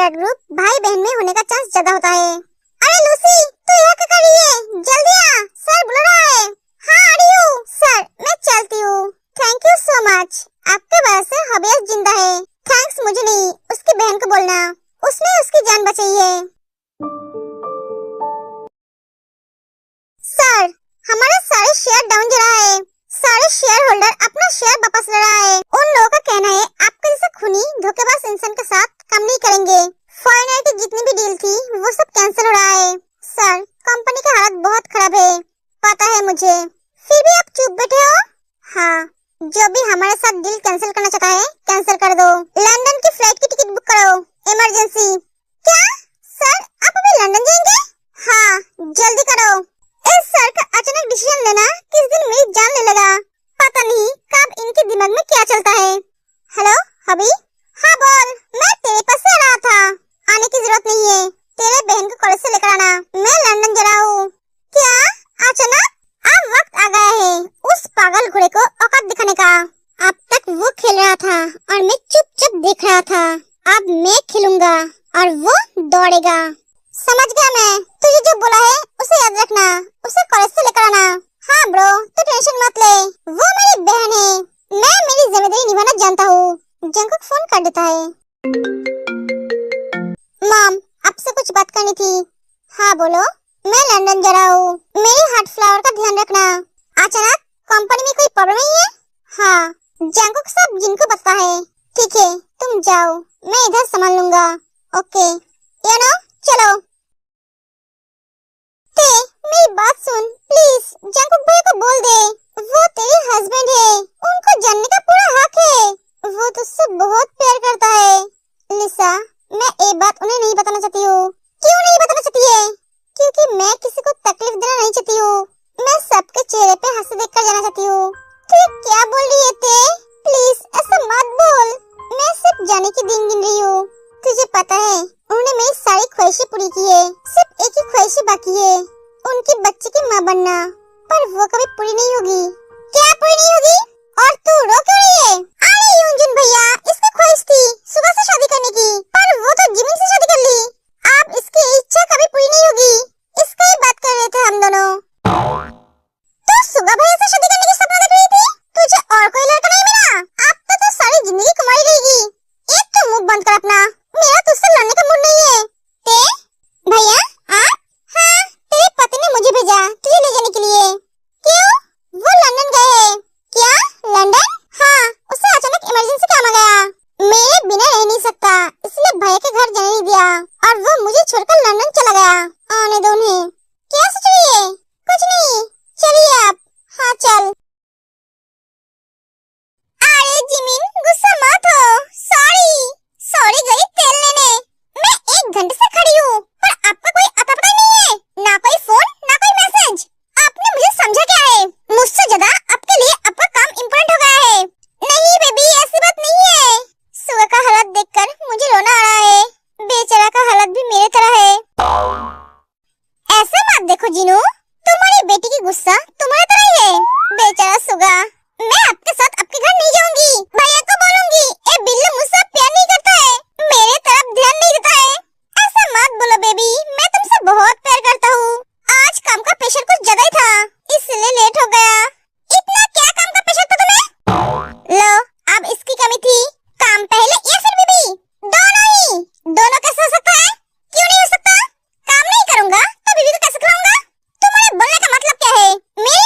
Blood group भाई बहन में होने का चांस ज्यादा होता है। अरे लूसी, तू यहाँ क्या कर रही है? जल्दी आ, सर बुला रहा है। हाँ आ रही हूँ सर, मैं चलती हूँ। थैंक यू सो मच, आपके वजह से हबीज जिंदा है। थैंक्स मुझे नहीं, उसकी बहन को बोलना, उसने उसकी जान बचाई है। सर, हमारा सारे शेयर डाउन जा रहा है। सारे शेयर होल्डर अपना शेयर वापस ले रहा है। उन लोगों का कहना है आपके जैसे खूनी धोखेबाज इंसान के साथ काम नहीं करेंगे। फॉरेनर की जितनी भी डील थी वो सब कैंसिल हो रहा है। सर, कंपनी की हालत बहुत खराब है, पता है मुझे, फिर भी आप चुप बैठे हो। हाँ, जो भी हमारे साथ डील कैंसिल करना चाहता है कैंसिल कर दो। लंदन की फ्लाइट की टिकट बुक करो, इमरजेंसी। क्या सर, आप अभी लंदन जाएंगे? हाँ, जल्दी करो। इस सर का अचानक डिसीजन लेना किस दिन मेरी जान ले लेगा। पता नहीं कब इनके दिमाग में क्या चलता है। हेलो हबी। हाँ बोल, मैं तेरे पास से आ रहा था। आने की जरूरत नहीं है, तेरे बहन को कॉलेज से लेकर आना, मैं लंदन जा रहा हूँ। क्या अचानक? अब वक्त आ गया है उस पागल घोड़े को औकात दिखाने का। अब तक वो खेल रहा था और मैं चुपचाप देख रहा था। अब मैं खेलूंगा और वो दौड़ेगा। समझ गया मैं, तुझे जो बोला है उसे याद रखना, उसे कॉलेज से लेकर आना। हाँ ब्रो, तू टेंशन मत ले, वो मेरी बहन है, मैं मेरी जिम्मेदारी निभाना जानता हूँ। जंकुक फोन कर देता है। मॉम, आपसे कुछ बात करनी थी। हाँ बोलो। मैं लंदन जा रहा हूँ, मेरी हार्ट फ्लावर का ध्यान रखना। अचानक कंपनी में कोई प्रॉब्लम नहीं है? हाँ, जंकुक सब जिनको पता है। ठीक है, तुम जाओ, मैं इधर संभाल लूंगा। ओके चलो। ते, मेरी बात सुन प्लीज, जंकुक भाई को बोल दे, वो तेरे हस्बैंड है, उनको जानने का पूरा हक है। वो तुझसे बहुत प्यार करता है। लिसा, मैं एक बात उन्हें नहीं बताना चाहती हूँ। क्यों नहीं बताना चाहती है? क्योंकि मैं किसी को तकलीफ देना नहीं चाहती हूँ। मैं सबके चेहरे पे हंसी देखकर जाना चाहती हूँ। तू क्या बोल रही है ते? प्लीज ऐसा मत बोल, मैं सिर्फ जाने की दिन गिन रही हूँ। तुझे पता है उन्होंने मेरी सारी ख्वाहिशें पूरी की है, सिर्फ एक ही ख्वाहिश बाकी है, उनकी बच्चे की माँ बनना, पर वो कभी पूरी नहीं होगी। क्या पूरी नहीं होगी? और तू रो क्यों रही है? अरे यूंजन भैया, इसकी ख्वाहिश थी सुबह से शादी करने की, पर वो तो जिमिन से शादी कर ली। अब इसकी इच्छा कभी पूरी नहीं होगी, इसका ही बात कर रहे थे हम दोनों। तो सुगा भैया से शादी करने की सपना देख रही थी, तुझे और कोई लड़का नहीं मिला? अब तो सारी जिंदगी कुमारी रहेगी। एक तो मुंह बंद कर अपना, मेरा तुझसे लड़ने का मूड नहीं है। ते भैया आप? हाँ, तेरे पति ने मुझे भेजा तुझे ले जाने के लिए। क्यों? वो लंदन गए हैं। क्या लंदन? हाँ, उसे अचानक इमरजेंसी काम आ गया, मेरे बिना रह नहीं सकता, इसलिए भैया के घर जाने नहीं दिया और वो मुझे छोड़कर लंदन चला गया। आने दो उन्हें। क्या सोच रही है? कुछ नहीं, चलिए आप। हाँ चल। अरे जिमिन, गुस्सा मत हो, सॉरी गई तेल लेने। मैं 1 घंटे से खड़ी हूँ, पर आपका कोई अता पता नहीं है, ना कोई फोन ना कोई मैसेज। आपने मुझे समझा क्या है? मुझसे ज्यादा आपके लिए आपका काम इम्पोर्टेंट हो गया है। नहीं बेबी, ऐसी बात नहीं है। सुगा का हालत देखकर मुझे रोना आ रहा है, बेचारा का हालत भी मेरे तरह है। ऐसे मत देखो जीनू, तुम्हारी बेटी की गुस्सा तुम्हारी तरह ही है। बेचारा सुगा, मैं आपके साथ आपके घर नहीं जाऊंगी, भैया को बोलूंगी ए बिल्लू मुझसे प्यार नहीं करता है, मेरे तरफ ध्यान नहीं देता है। ऐसा मत बोलो बेबी, मैं तुमसे बहुत प्यार करता हूँ। आज काम का प्रेशर कुछ ज्यादा ही था, इसलिए लेट हो गया। इतना क्या काम का प्रेशर था तुम्हें? लो, अब इसकी कमी थी, काम पहले या फिर बीबी? दोनों ही। दोनों कैसे हो सकता है? क्यों नहीं हो सकता? काम नहीं करूंगा तो बीबी को कैसे खिलाऊंगा? तुम्हारे बोलने का मतलब क्या है? मेरी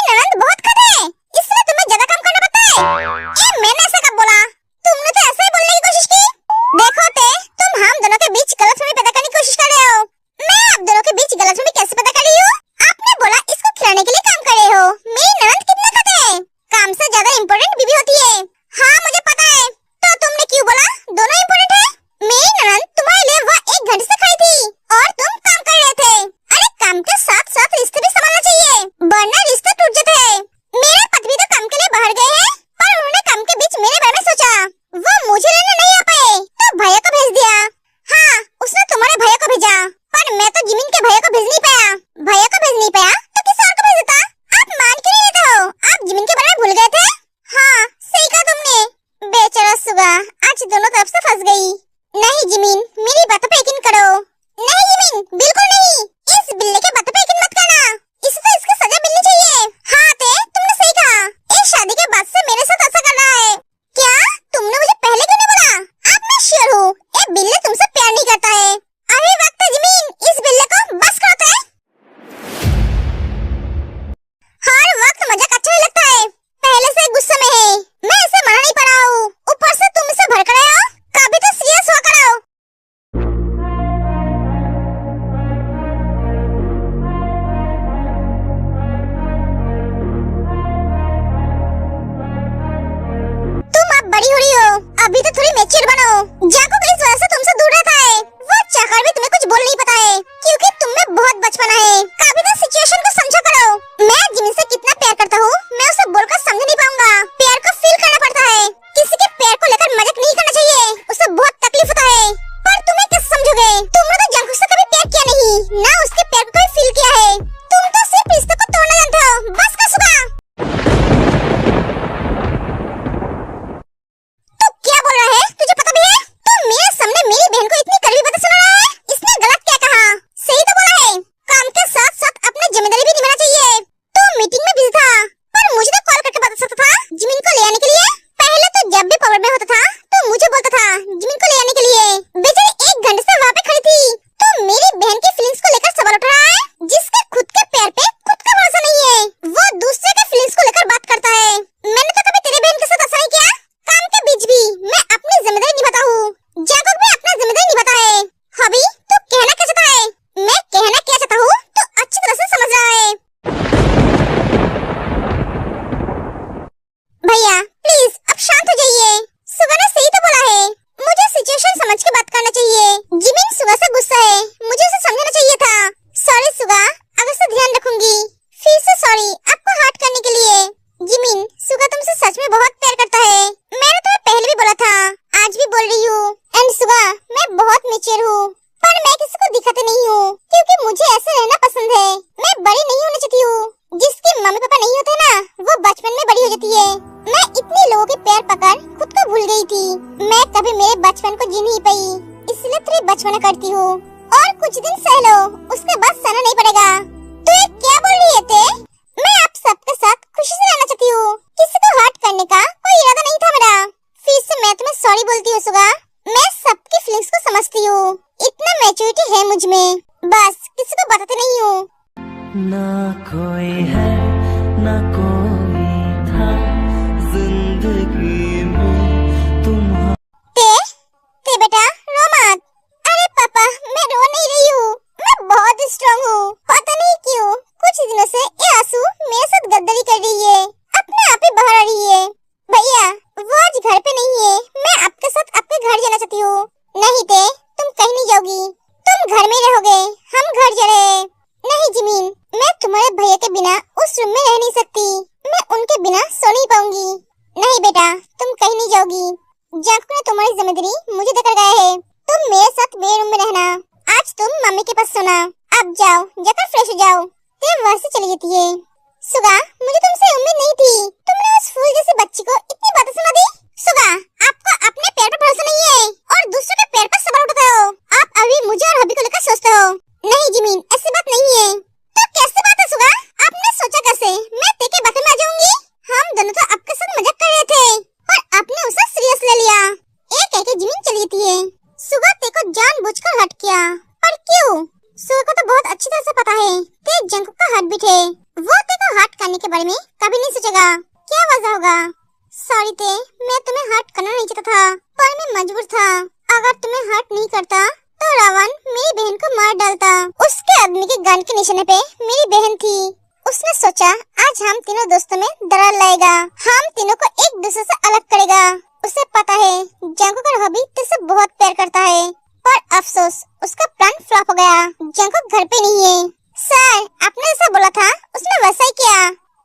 बड़ी हो रही हो, अभी तो थोड़ी मैच्योर बनो। जाको इस वजह से तुमसे दूर रहता है, वो चाहकर भी तुम्हें कुछ बोल नहीं पाता है, क्योंकि तुम में बहुत बचपना है। कभी तो सिचुएशन को समझा करो। मैं जिमिन से कितना प्यार करता हूँ, मैं उसे बोलकर समझ नहीं पाऊंगा। प्यार को फील करना पड़ता है, किसी के प्यार को लेकर मजाक नहीं करना चाहिए, उसे बहुत तकलीफ होता है। पर तुम्हें कैसे समझोगे? तुमने तो जंकुक से कभी प्यार किया नहीं, ना उसके प्यार को कभी फील किया है। तुम तो सिर्फ रिश्ते को तोड़ना जानते हो। बस कर सुगा। तू क्या बोल रहा है? तुझे पता भी है? तू मेरे सामने मेरी बहन को इतनी कड़वी बातें सुना रहा है? इसने गलत क्या कहा? सही तो बोला है। काम के साथ साथ अपनी जिम्मेदारी भी निभाना चाहिए। तू मीटिंग में बिजी था, पर मुझे तो कॉल करके बता सकता था जिमिन को ले आने के लिए। पहले तो जब भी पावर में होता था तो मुझे बोलता था जिमिन को ले आने के लिए। बेचारी 1 घंटे से वहाँ पे खड़ी थी। तो मेरी बहन की फीलिंग्स को लेकर सवाल उठा रहा है, जिसके खुद के प्यार पे खुद का भरोसा नहीं है, वो दूसरे के फीलिंग्स को लेकर बात करता है। मैंने तो कभी तेरी बहन के साथ ऐसा नहीं किया। काम के बीच भी मैं अपनी जिम्मेदारी निभाता हूँ, जाकोब भी अपना जिम्मेदारी निभाता है। हबी, तू कहना क्या चाहता है? मैं कहना क्या चाहता हूँ तो अच्छी तरह से समझ रहा है। भैया प्लीज अब शांत हो जाइए। सुगा ने सही तो बोला है, मुझे सिचुएशन समझ के बात करना चाहिए। जिमिन सुगा से गुस्सा है, मुझे उसे समझना चाहिए था। सॉरी सुगा, अगर से ध्यान रखूंगी। फिर से सॉरी आपको हर्ट करने के लिए। जिमिन, सुगा तुमसे सच में बहुत प्यार करता है। मैंने तुम्हें पहले भी बोला था, आज भी बोल रही हूँ। एंड सुगा, मैं बहुत मैच्योर हूँ, पर मैं किसी को दिखाती नहीं हूँ, क्योंकि मुझे ऐसे रहना पसंद है। मैं बड़ी नहीं होना चाहती हूँ। जिसके मम्मी पापा नहीं होते ना, वो बचपन में बड़ी हो जाती है। मैं इतने लोगों के प्यार पकड़ खुद को भूल गई थी। मैं कभी मेरे बचपन को जी नहीं पाई, इसलिए तेरी बचपना करती हूँ। और कुछ दिन सह लो, उसके बाद सहना नहीं पड़ेगा। तू ये क्या बोल रही है ते? मैं आप सबके साथ खुशी से रहना चाहती हूँ, किसी को हर्ट करने का कोई इरादा नहीं था मेरा। फिर से मैं तुम्हें सॉरी बोलती हूँ सुगा। मैं सबकी फीलिंग्स को समझती हूँ, इतना मैच्योरिटी है मुझ में, बस किसी को बताते नहीं हूँ। ना कोई है ना कोई था जिंदगी में तुम। ते बेटा रो मत। अरे पापा, मैं रो नहीं रही हूँ, मैं बहुत स्ट्रांग हूँ। पता नहीं क्यों कुछ दिनों से ये आंसू मेरे साथ गद्दारी कर रही है, अपने आप ही बाहर आ रही है। भैया वो आज घर पे नहीं है, मैं आपके साथ आपके घर जाना चाहती हूँ। नहीं ते, तुम कहीं नहीं जाओगी, तुम घर में रहोगे, हम घर जा रहे हैं। नहीं जिमिन, मैं तुम्हारे भैया के बिना उस रूम में रह नहीं सकती, मैं उनके बिना सो नहीं पाऊंगी। नहीं बेटा, तुम कहीं नहीं जाओगी। जाकोब ने तुम्हारी जिम्मेदारी मुझे देकर गया है, तुम मेरे साथ मेरे रूम में रहना। आज तुम मम्मी के पास सोना। अब जाओ, जाकर फ्रेश हो जाओ। ते वहाँ से चली जाती है। सुगा, मुझे तुमसे उम्मीद नहीं थी, तुमने उस फूल जैसी बच्ची को इतनी बातें सुना दी। सुगा, आपको अपने पैर पर भरोसा नहीं है और दूसरों के पैर पर सवाल उठाते हो। आप अभी मुझे और हबी को लेकर सोचते हो। नहीं जिमिन, ऐसी बात नहीं है। तो कैसी बात है सुगा? आपने सोचा कैसे मैं ते के बातों में आ जाऊंगी? हम दोनों तो आपके साथ मजाक कर रहे थे और आपने उसे सीरियस ले लिया। एक कह के जिमिन चली जाती है। सुगा ते को जानबूझकर हर्ट किया, पर क्यों? सुगा को तो बहुत अच्छी तरह से पता है ते जंकुक का हार्ट बीट है, वो ते को हर्ट करने के बारे में कभी नहीं सोचेगा। क्या वजह होगा? सॉरी ते, मैं तुम्हें हर्ट करना नहीं चाहता था, पर मैं मजबूर था। अगर तुम्हें हर्ट नहीं करता तो रावण मेरी बहन को मार डालता। उसके आदमी के गन के निशाने पे मेरी बहन थी। उसने सोचा आज हम तीनों दोस्तों में दरार लाएगा, हम तीनों को एक दूसरे से अलग करेगा। उसे पता है जंकुक और हबी तुझसे बहुत प्यार करता है, पर अफसोस उसका प्लान फ्लॉप हो गया। जंकुक घर पे नहीं है। सर, आपने जैसा बोला था उसने वैसा ही किया।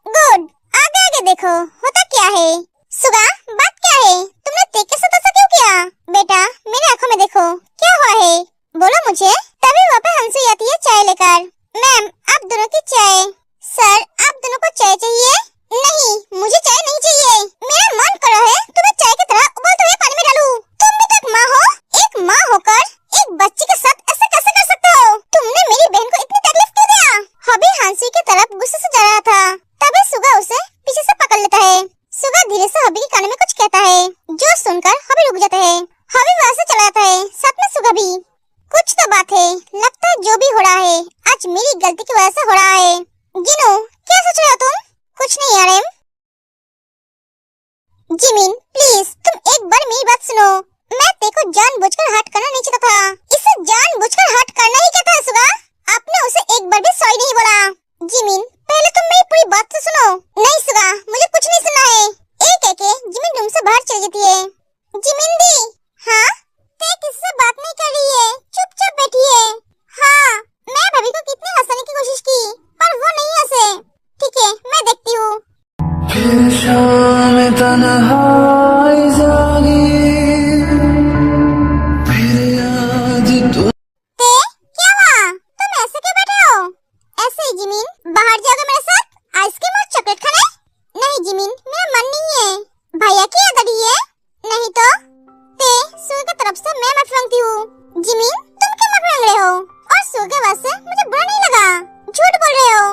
गुड, आगे आगे देखो होता क्या है। सुगा, बात क्या है? तुमने ते के साथ ऐसा क्यों किया? बेटा मेरे आंखों में देखो, क्या हुआ है? बोलो मुझे। तभी वहाँ पे हंसी आती है चाय लेकर। मैम, आप दोनों की चाय। सर, आप दोनों को चाय चाहिए? नहीं, मुझे चाय नहीं चाहिए। मेरा मन कर रहा है तुम्हें चाय की तरह उबलते हुए पानी में डालूं। तुम भी तो एक माँ हो, एक माँ होकर एक बच्ची के साथ ऐसे कैसे कर सकते हो? तुमने मेरी बहन को इतनी तकलीफ क्यों दिया? हबी हंसी की तरफ गुस्से से जा रहा था, तभी सुगा उसे पीछे से पकड़ लेता है। सुगा धीरे से हबी के कान में कुछ कहता है, जो सुनकर हबी रुक जाता है। हबी वहाँ से चला जाता है, साथ में सुगा भी। कुछ तो बात है, लगता है जो भी हो रहा है आज मेरी गलती की वजह से हो रहा है। जिनो, क्या सोच रहे हो तुम? कुछ नहीं आरएम। जिमिन प्लीज तुम एक बार मेरी बात सुनो। मैं तेको जानबूझकर हर्ट करना नहीं चाहता था, इसे जानबूझकर हर्ट करना ही कहता है सुगा। आपने उसे एक बार भी सॉरी नहीं बोला। जिमिन, पहले तुम मेरी पूरी बात तो सुनो। नहीं सुगा, मुझे कुछ नहीं सुनना है। एक जिमिन रूम से बाहर चली जाती है। तन्हाई जागी फिर आज तू क्या हुआ? तुम ऐसे क्यों बैठे हो? ऐसे ही जिमिन, बाहर जाओगे मेरे साथ आइसक्रीम और चॉकलेट खाने? नहीं जिमिन, मेरा मन नहीं है। भैया की आदत है? नहीं तो सूर्य की तरफ से मैं माफी मांगती हूँ। जिमिन, तुम क्यों माफी मांग रहे हो? और सूर्य के वजह से मुझे बुरा नहीं लगा। झूठ बोल रहे हो।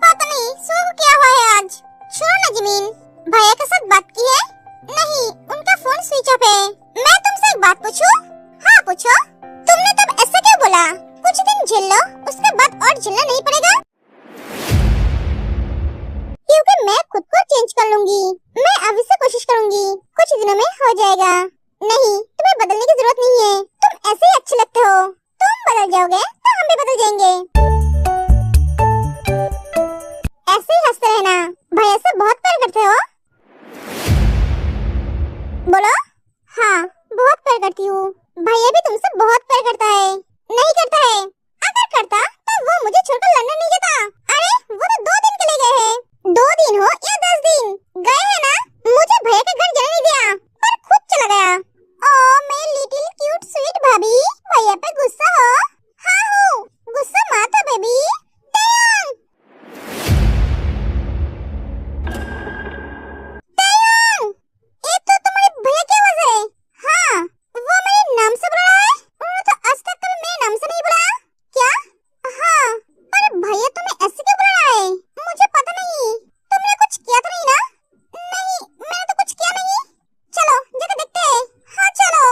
पता नहीं सूर्य को क्या हुआ है आज। छोड़ो ना जिमिन। भैया के साथ बात की है? नहीं, उनका फोन स्विच ऑफ है। मैं तुमसे एक बात पूछूं? हाँ पूछो। तुमने तब ऐसा क्यों बोला? कुछ दिन झेल लो, उसके बाद और झेलना नहीं पड़ेगा। क्योंकि मैं खुद को चेंज कर लूंगी। मैं अभी से कोशिश करूंगी, कुछ दिनों में हो जाएगा। नहीं, तुम्हें बदलने की जरूरत नहीं है। तुम ऐसे ही अच्छे लगते हो। तुम बदल जाओगे तो हम भी बदल जाएंगे। ऐसे ही हंसते रहना। भैया से बहुत प्यार करते हो? बोलो। हाँ, बहुत प्यार करती हूँ। भैया भी तुमसे बहुत प्यार करता है। नहीं करता है? अगर करता तो वो मुझे छोड़कर लंदन नहीं जाता। अरे वो तो 2 दिन के लिए गए हैं। 2 दिन हो या 10 दिन गए हैं ना। मुझे भैया के घर जाने नहीं दिया, पर खुद चला गया। ओ मेरी लिटिल क्यूट स्वीट भाभी, भैया पे गुस्सा हो? हाँ हूँ। गुस्सा मत हो बेबी। टैन टैन, ये तो तुम्हारे भैया की आवाज है। हाँ, वो मेरे नाम से बुला रहा है। उन्होंने तो आज तक कभी मेरे नाम से नहीं बुलाया। क्या? हाँ, पर भैया तुम्हें ऐसे क्यों बुला रहा है? मुझे पता नहीं। तुमने कुछ किया तो नहीं ना? नहीं, मैंने तो कुछ किया नहीं। चलो जगह देखते हैं। हाँ चलो।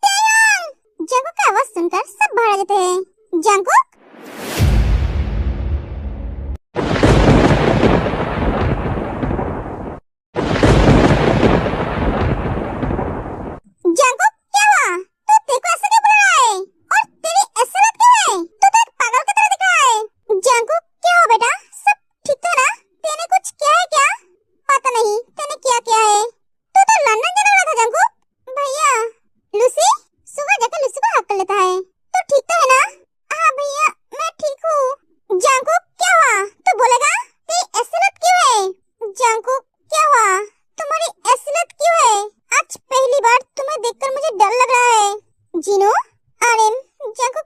टैन, जंकुक की आवाज सुनकर सब बाहर आ जाते हैं। जंकुक, जंकुक क्या हुआ? तू तेरे को ऐसे क्यों बुला रहा है? और तेरी ऐसे लत क्यों है? तू तो एक पागल की तरह दिख रहा है। जंकुक क्या हुआ बेटा? सब ठीक तो है ना? तूने कुछ किया है क्या? पता नहीं तूने क्या है। तू तो लंदन जाने वाला था जंकुक। भैया, लूसी, सुबह जाकर लूसी को हक कर लेता है। तू ठीक तो है ना? हाँ भैया, मैं ठीक हूँ। जंकुक क्या हुआ? तू बोलेगा? तेरी ऐसी लत क्यों है? जंकुक क्या हुआ? तुम्हारी ऐसी लत क्यों है? आज पहली बार तुम्हें देखकर मुझे डर लग रहा है। जीनू, आर्यन, जंकुक